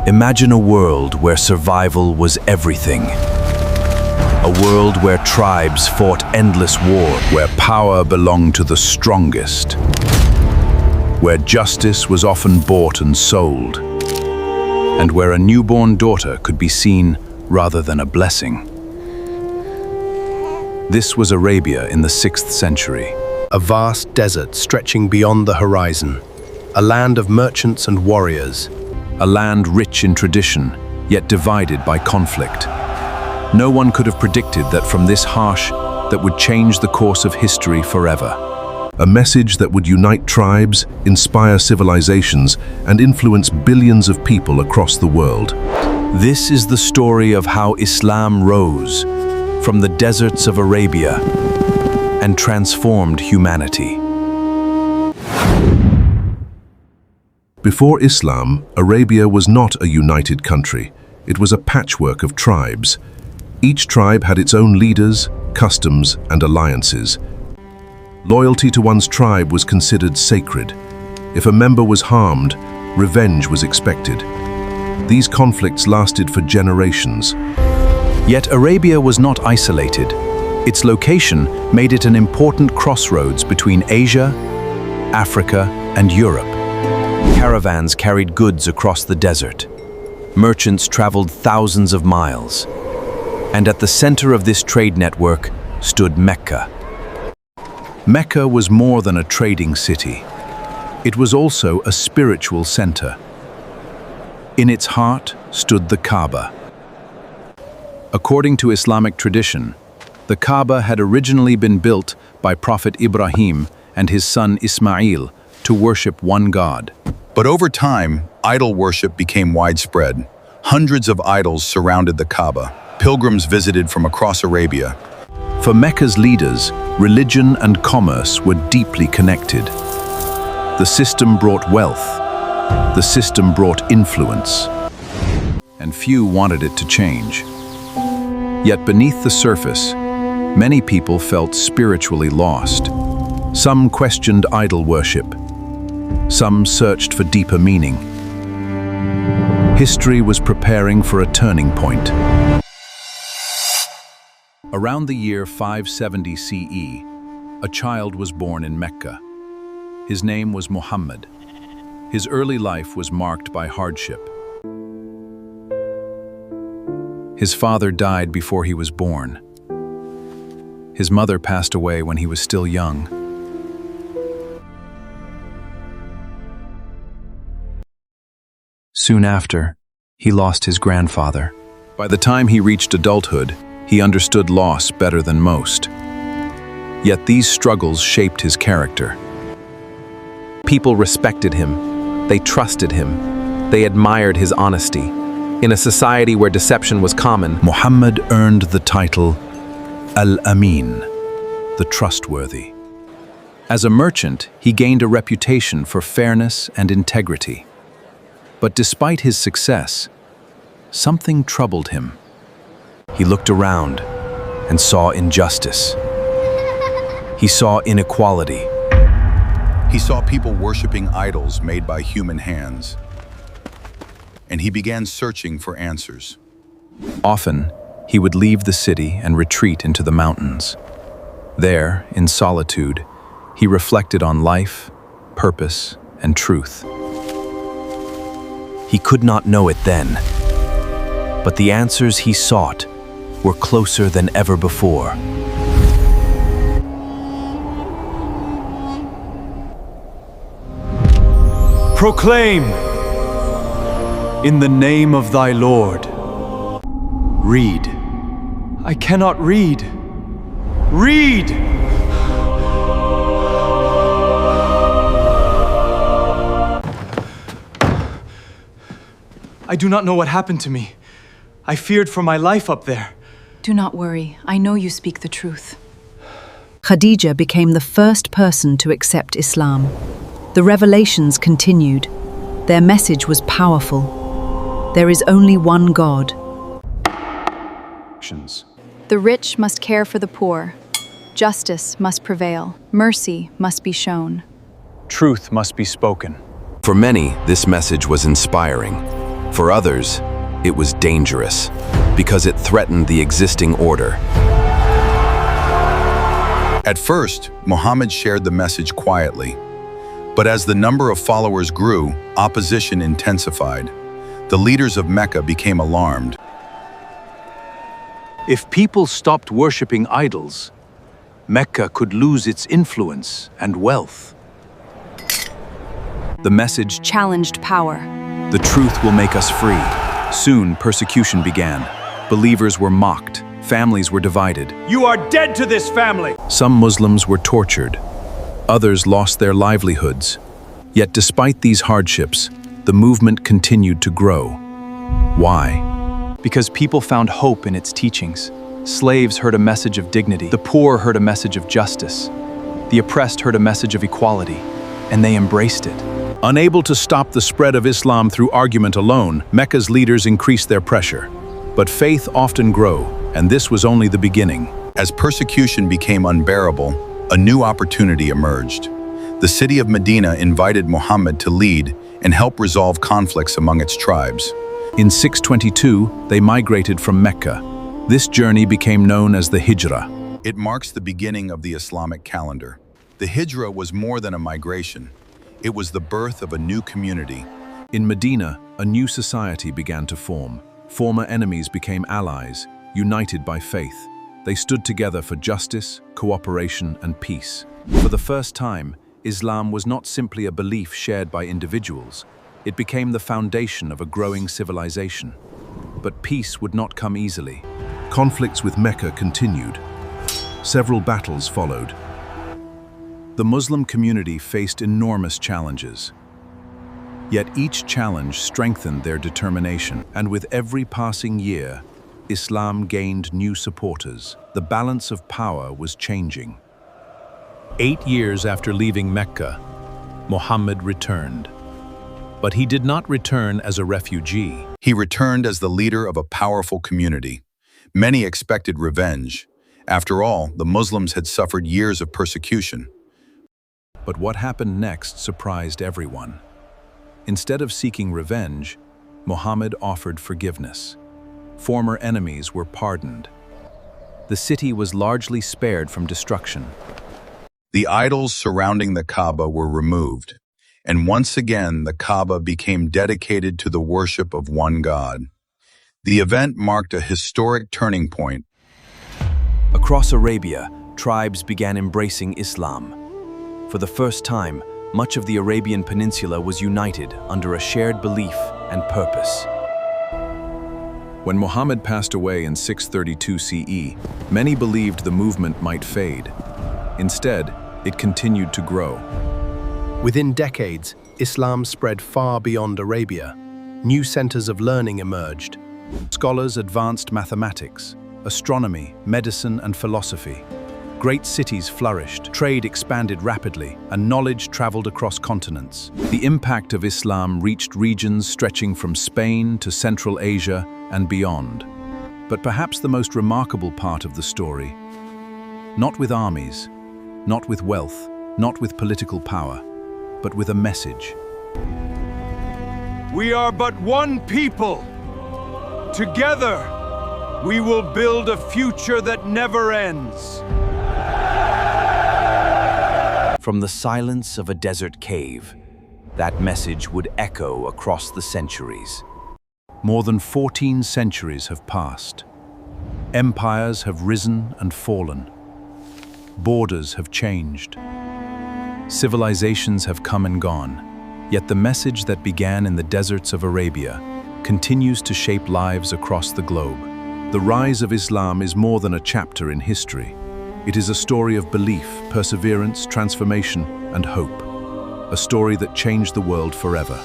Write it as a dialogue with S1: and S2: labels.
S1: Imagine a world where survival was everything. A world where tribes fought endless war, where power belonged to the strongest, where justice was often bought and sold, and where a newborn daughter could be seen rather than a blessing. This was Arabia in the 6th century.
S2: A vast desert stretching beyond the horizon, a land of merchants and warriors.
S1: A land rich in tradition, yet divided by conflict. No one could have predicted that from this harsh that would change the course of history forever.
S3: A message that would unite tribes, inspire civilizations, and influence billions of people across the world.
S1: This is the story of how Islam rose from the deserts of Arabia and transformed humanity.
S3: Before Islam, Arabia was not a united country. It was a patchwork of tribes. Each tribe had its own leaders, customs, and alliances. Loyalty to one's tribe was considered sacred. If a member was harmed, revenge was expected. These conflicts lasted for generations.
S1: Yet Arabia was not isolated. Its location made it an important crossroads between Asia, Africa, and Europe. Caravans carried goods across the desert. Merchants traveled thousands of miles. And at the center of this trade network stood Mecca. Mecca was more than a trading city. It was also a spiritual center. In its heart stood the Kaaba. According to Islamic tradition, the Kaaba had originally been built by Prophet Ibrahim and his son Ismail to worship one God.
S4: But over time, idol worship became widespread. Hundreds of idols surrounded the Kaaba. Pilgrims visited from across Arabia.
S1: For Mecca's leaders, religion and commerce were deeply connected. The system brought wealth. The system brought influence. And few wanted it to change. Yet beneath the surface, many people felt spiritually lost. Some questioned idol worship. Some searched for deeper meaning. History was preparing for a turning point. Around the year 570 CE, a child was born in Mecca. His name was Muhammad. His early life was marked by hardship. His father died before he was born. His mother passed away when he was still young. Soon after, he lost his grandfather. By the time he reached adulthood, he understood loss better than most. Yet these struggles shaped his character. People respected him. They trusted him. They admired his honesty. In a society where deception was common, Muhammad earned the title Al-Amin, the trustworthy. As a merchant, he gained a reputation for fairness and integrity. But despite his success, something troubled him. He looked around and saw injustice. He saw inequality.
S4: He saw people worshiping idols made by human hands. And he began searching for answers.
S1: Often, he would leave the city and retreat into the mountains. There, in solitude, he reflected on life, purpose, and truth. He could not know it then, but the answers he sought were closer than ever before.
S5: Proclaim, in the name of thy Lord. Read. I cannot read. Read! I do not know what happened to me. I feared for my life up there.
S6: Do not worry. I know you speak the truth.
S7: Khadija became the first person to accept Islam. The revelations continued. Their message was powerful. There is only one God.
S6: The rich must care for the poor. Justice must prevail. Mercy must be shown.
S5: Truth must be spoken.
S1: For many, this message was inspiring. For others, it was dangerous because it threatened the existing order.
S4: At first, Muhammad shared the message quietly. But as the number of followers grew, opposition intensified. The leaders of Mecca became alarmed.
S5: If people stopped worshipping idols, Mecca could lose its influence and wealth.
S1: The message,
S6: Challenged power.
S1: "The truth will make us free." Soon, persecution began. Believers were mocked. Families were divided.
S5: You are dead to this family!
S1: Some Muslims were tortured. Others lost their livelihoods. Yet despite these hardships, the movement continued to grow. Why?
S5: Because people found hope in its teachings. Slaves heard a message of dignity. The poor heard a message of justice. The oppressed heard a message of equality, and they embraced it.
S2: Unable to stop the spread of Islam through argument alone, Mecca's leaders increased their pressure. But faith often grows, and this was only the beginning.
S4: As persecution became unbearable, a new opportunity emerged. The city of Medina invited Muhammad to lead and help resolve conflicts among its tribes.
S1: In 622, they migrated from Mecca. This journey became known as the Hijrah.
S4: It marks the beginning of the Islamic calendar. The Hijrah was more than a migration. It was the birth of a new community.
S1: In Medina, a new society began to form. Former enemies became allies, united by faith. They stood together for justice, cooperation, and peace. For the first time, Islam was not simply a belief shared by individuals. It became the foundation of a growing civilization. But peace would not come easily.
S3: Conflicts with Mecca continued. Several battles followed.
S1: The Muslim community faced enormous challenges. Yet each challenge strengthened their determination, and with every passing year, Islam gained new supporters. The balance of power was changing.
S2: 8 years after leaving Mecca, Muhammad returned. But he did not return as a refugee.
S4: He returned as the leader of a powerful community. Many expected revenge. After all, the Muslims had suffered years of persecution.
S1: But what happened next surprised everyone. Instead of seeking revenge, Muhammad offered forgiveness. Former enemies were pardoned. The city was largely spared from destruction.
S4: The idols surrounding the Kaaba were removed, and once again the Kaaba became dedicated to the worship of one God. The event marked a historic turning point.
S1: Across Arabia, tribes began embracing Islam. For the first time, much of the Arabian Peninsula was united under a shared belief and purpose. When Muhammad passed away in 632 CE, many believed the movement might fade. Instead, it continued to grow.
S2: Within decades, Islam spread far beyond Arabia. New centers of learning emerged.
S1: Scholars advanced mathematics, astronomy, medicine, and philosophy. Great cities flourished, trade expanded rapidly, and knowledge traveled across continents. The impact of Islam reached regions stretching from Spain to Central Asia and beyond. But perhaps the most remarkable part of the story, not with armies, not with wealth, not with political power, but with a message.
S5: We are but one people. Together, we will build a future that never ends.
S1: From the silence of a desert cave, that message would echo across the centuries. More than 14 centuries have passed. Empires have risen and fallen. Borders have changed. Civilizations have come and gone. Yet the message that began in the deserts of Arabia continues to shape lives across the globe. The rise of Islam is more than a chapter in history. It is a story of belief, perseverance, transformation, and hope. A story that changed the world forever.